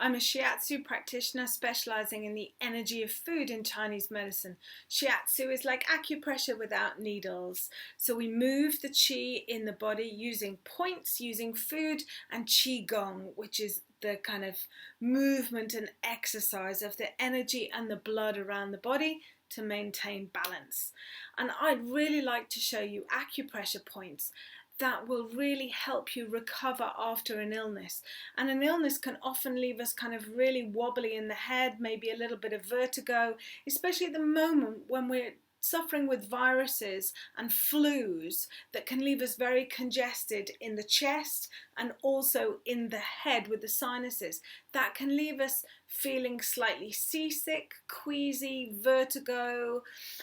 I'm a shiatsu practitioner specializing in the energy of food in Chinese medicine. Shiatsu is like acupressure without needles. So we move the qi in the body using points, using food, and qigong, which is the kind of movement and exercise of the energy and the blood around the body to maintain balance. And I'd really like to show you acupressure points that will really help you recover after an illness. And an illness can often leave us kind of really wobbly in the head, maybe a little bit of vertigo, especially at the moment when we're suffering with viruses and flus that can leave us very congested in the chest and also in the head with the sinuses. That can leave us feeling slightly seasick, queasy, vertigo,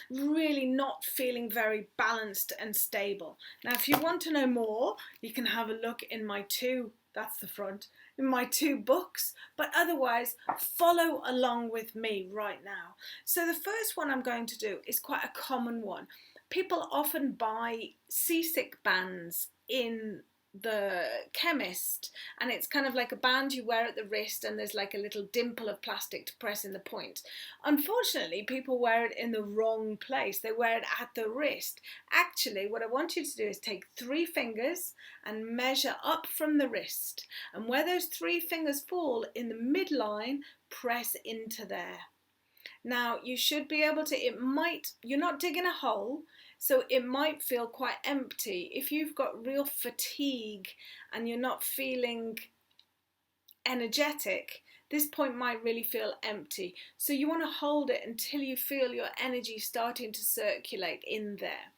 really not feeling very balanced and stable. Now, if you want to know more, you can have a look in my that's the front, in my 2 books, but otherwise follow along with me right now. So the first one I'm going to do is quite a common one. People often buy seasick bands in the chemist, and it's kind of like a band you wear at the wrist, and there's like a little dimple of plastic to press in the point. Unfortunately, people wear it in the wrong place. They wear it at the wrist. Actually, what I want you to do is take 3 fingers and measure up from the wrist, and where those 3 fingers fall in the midline, press into there. Now, you should be able to, you're not digging a hole, so it might feel quite empty. If you've got real fatigue and you're not feeling energetic, this point might really feel empty. So you want to hold it until you feel your energy starting to circulate in there.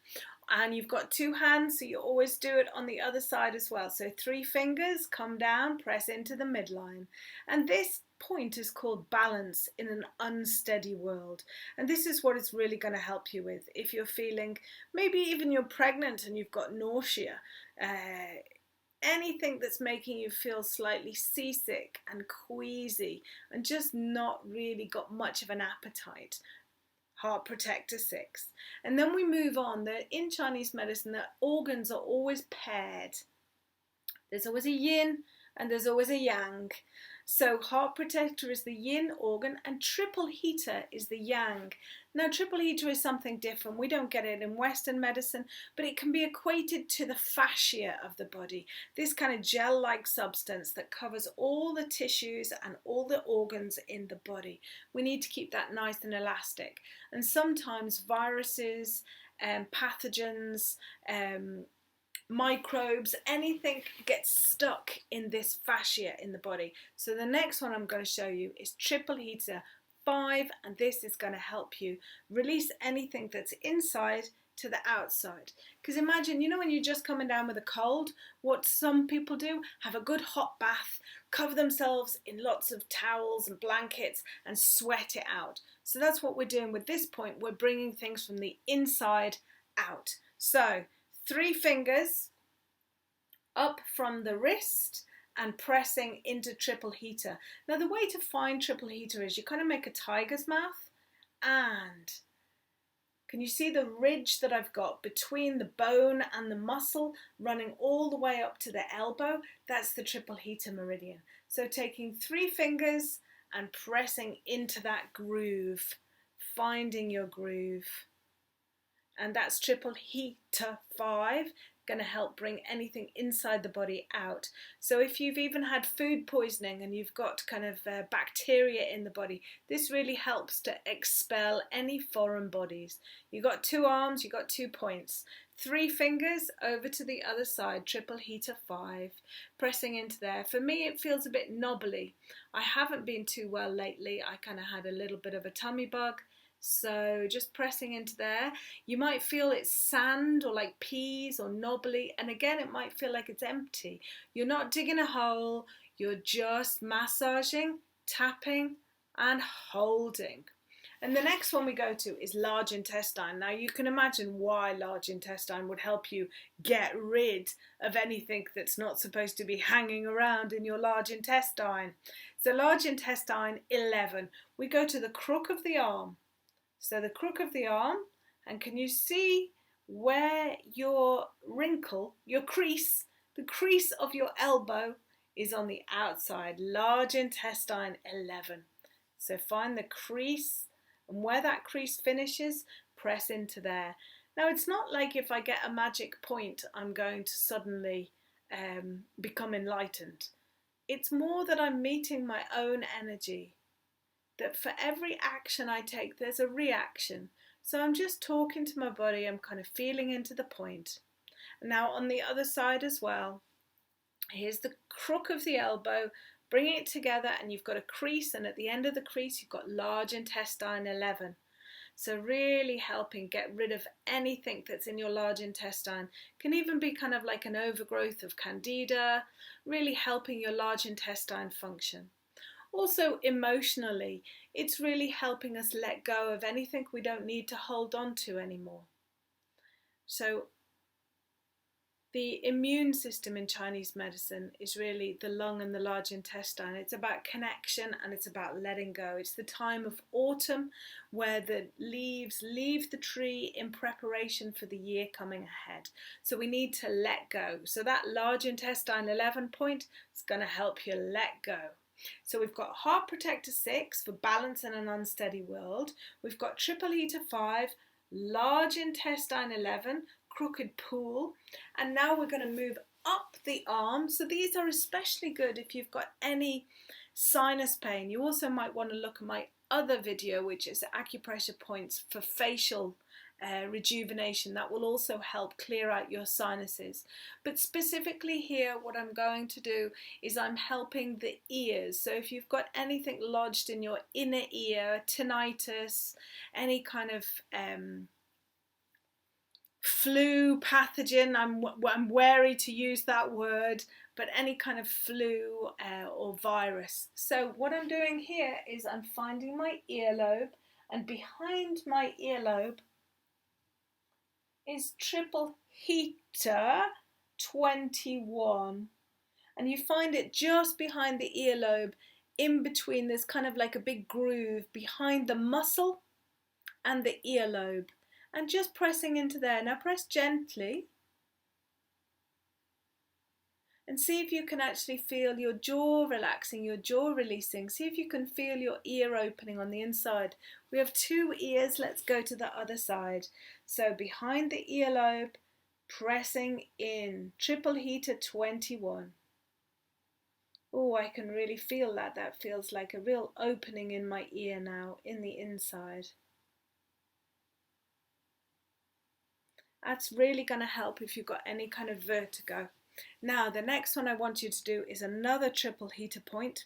And you've got 2 hands, so you always do it on the other side as well. So 3 fingers, come down, press into the midline. And this point is called balance in an unsteady world. And this is what it's really going to help you with. If you're feeling, maybe even you're pregnant and you've got nausea, anything that's making you feel slightly seasick and queasy and just not really got much of an appetite. Heart Protector 6. And then we move on. In Chinese medicine, the organs are always paired. There's always a yin and there's always a yang. So Heart Protector is the yin organ and triple heater is the yang. Now, triple heater is something different. We don't get it in Western medicine, but it can be equated to the fascia of the body. This kind of gel-like substance that covers all the tissues and all the organs in the body. We need to keep that nice and elastic. And sometimes viruses, pathogens, microbes, anything gets stuck in this fascia in the body. So the next one I'm going to show you is triple heater 5, and this is going to help you release anything that's inside to the outside. Because imagine, when you're just coming down with a cold, what some people do, have a good hot bath, cover themselves in lots of towels and blankets and sweat it out. So that's what we're doing with this point. We're bringing things from the inside out. So 3 fingers up from the wrist and pressing into triple heater. Now, the way to find triple heater is you kind of make a tiger's mouth, and can you see the ridge that I've got between the bone and the muscle running all the way up to the elbow? That's the triple heater meridian. So taking 3 fingers and pressing into that groove, finding your groove. And that's triple heater 5, going to help bring anything inside the body out. So if you've even had food poisoning and you've got kind of bacteria in the body, this really helps to expel any foreign bodies. You've got 2 arms, you've got 2 points. 3 fingers over to the other side, triple heater 5, pressing into there. For me, it feels a bit knobbly. I haven't been too well lately. I kind of had a little bit of a tummy bug. So just pressing into there. You might feel it's sand or like peas or knobbly, and again it might feel like it's empty. You're not digging a hole, you're just massaging, tapping and holding. And the next one we go to is large intestine. Now you can imagine why large intestine would help you get rid of anything that's not supposed to be hanging around in your large intestine. So large intestine 11, we go to the crook of the arm. So the crook of the arm, and can you see where your wrinkle, your crease, the crease of your elbow is on the outside, large intestine 11. So find the crease, and where that crease finishes, press into there. Now it's not like if I get a magic point, I'm going to suddenly become enlightened. It's more that I'm meeting my own energy, that for every action I take, there's a reaction. So I'm just talking to my body, I'm kind of feeling into the point. Now on the other side as well, here's the crook of the elbow, bringing it together, and you've got a crease, and at the end of the crease you've got large intestine 11. So really helping get rid of anything that's in your large intestine. Can even be kind of like an overgrowth of candida, really helping your large intestine function. Also emotionally, it's really helping us let go of anything we don't need to hold on to anymore. So the immune system in Chinese medicine is really the lung and the large intestine. It's about connection and it's about letting go. It's the time of autumn where the leaves leave the tree in preparation for the year coming ahead. So we need to let go. So that large intestine 11 point is going to help you let go. So we've got Heart Protector 6 for balance in an unsteady world. We've got Triple Heater 5, large intestine 11, crooked pool, and now we're going to move up the arm. So these are especially good if you've got any sinus pain. You also might want to look at my other video, which is acupressure points for facial rejuvenation. That will also help clear out your sinuses. But specifically here, what I'm going to do is I'm helping the ears. So if you've got anything lodged in your inner ear, tinnitus, any kind of flu pathogen, I'm wary to use that word, but any kind of flu or virus. So what I'm doing here is I'm finding my earlobe, and behind my earlobe is Triple Heater 21. And you find it just behind the earlobe, in between. There's kind of like a big groove behind the muscle and the earlobe. And just pressing into there. Now press gently and see if you can actually feel your jaw relaxing, your jaw releasing. See if you can feel your ear opening on the inside. We have two ears. Let's go to the other side. So behind the earlobe, pressing in. Triple Heater 21. Oh, I can really feel that. That feels like a real opening in my ear now, in the inside. That's really going to help if you've got any kind of vertigo. Now, the next one I want you to do is another triple heater point.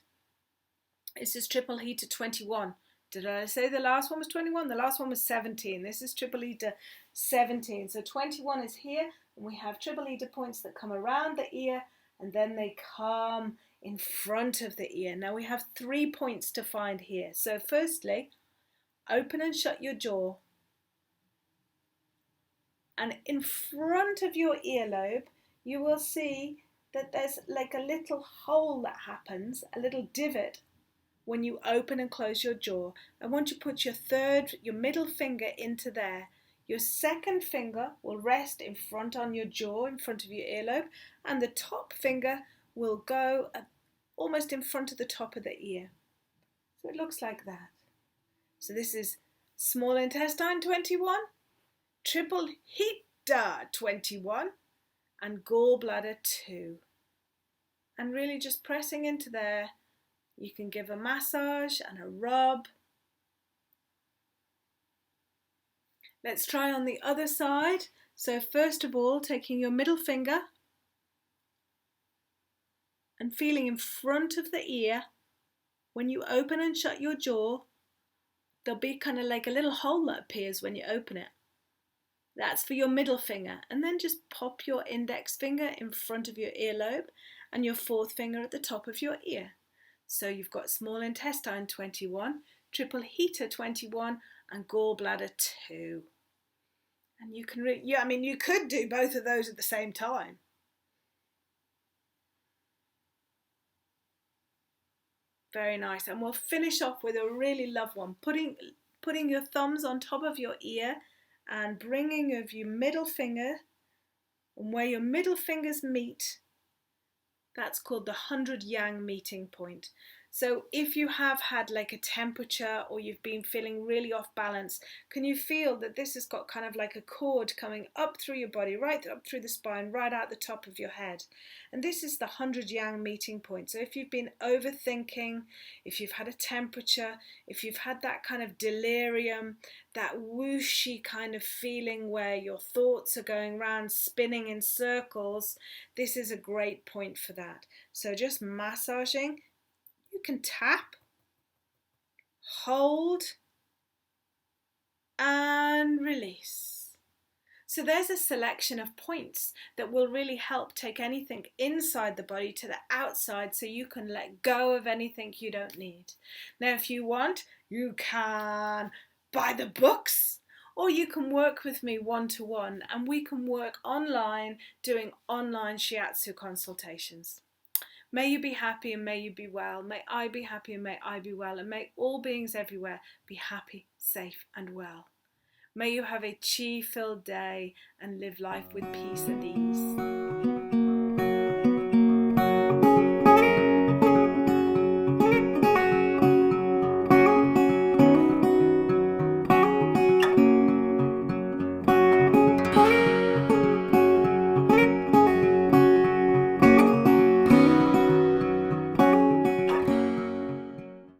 This is Triple Heater 21. Did I say the last one was 21? The last one was 17. This is Triple Heater 17. So 21 is here, and we have triple heater points that come around the ear, and then they come in front of the ear. Now we have 3 points to find here. So firstly, open and shut your jaw. And in front of your earlobe, you will see that there's like a little hole that happens, a little divot, when you open and close your jaw. I want you to put your middle finger into there. Your second finger will rest in front on your jaw, in front of your earlobe, and the top finger will go almost in front of the top of the ear. So it looks like that. So this is small intestine 21, Triple Heater 21, and gallbladder 2. And really just pressing into there. You can give a massage and a rub. Let's try on the other side. So first of all, taking your middle finger and feeling in front of the ear. When you open and shut your jaw, there'll be kind of like a little hole that appears when you open it. That's for your middle finger. And then just pop your index finger in front of your earlobe and your fourth finger at the top of your ear. So you've got small intestine 21, triple heater 21, and gallbladder 2. And you can you could do both of those at the same time. Very nice. And we'll finish off with a really lovely one. Putting your thumbs on top of your ear and bringing of your middle finger, and where your middle fingers meet, That's called the 100 yang meeting point. So if you have had like a temperature or you've been feeling really off balance, can you feel that this has got kind of like a cord coming up through your body, right up through the spine, right out the top of your head? And this is the 100 yang meeting point. So if you've been overthinking, if you've had a temperature, if you've had that kind of delirium, that whooshy kind of feeling where your thoughts are going round, spinning in circles, this is a great point for that. So just massaging. You can tap, hold, and release. So there's a selection of points that will really help take anything inside the body to the outside so you can let go of anything you don't need. Now, if you want, you can buy the books, or you can work with me one-to-one, and we can work online doing online shiatsu consultations. May you be happy and may you be well. May I be happy and may I be well. And may all beings everywhere be happy, safe and well. May you have a chi-filled day and live life with peace and ease.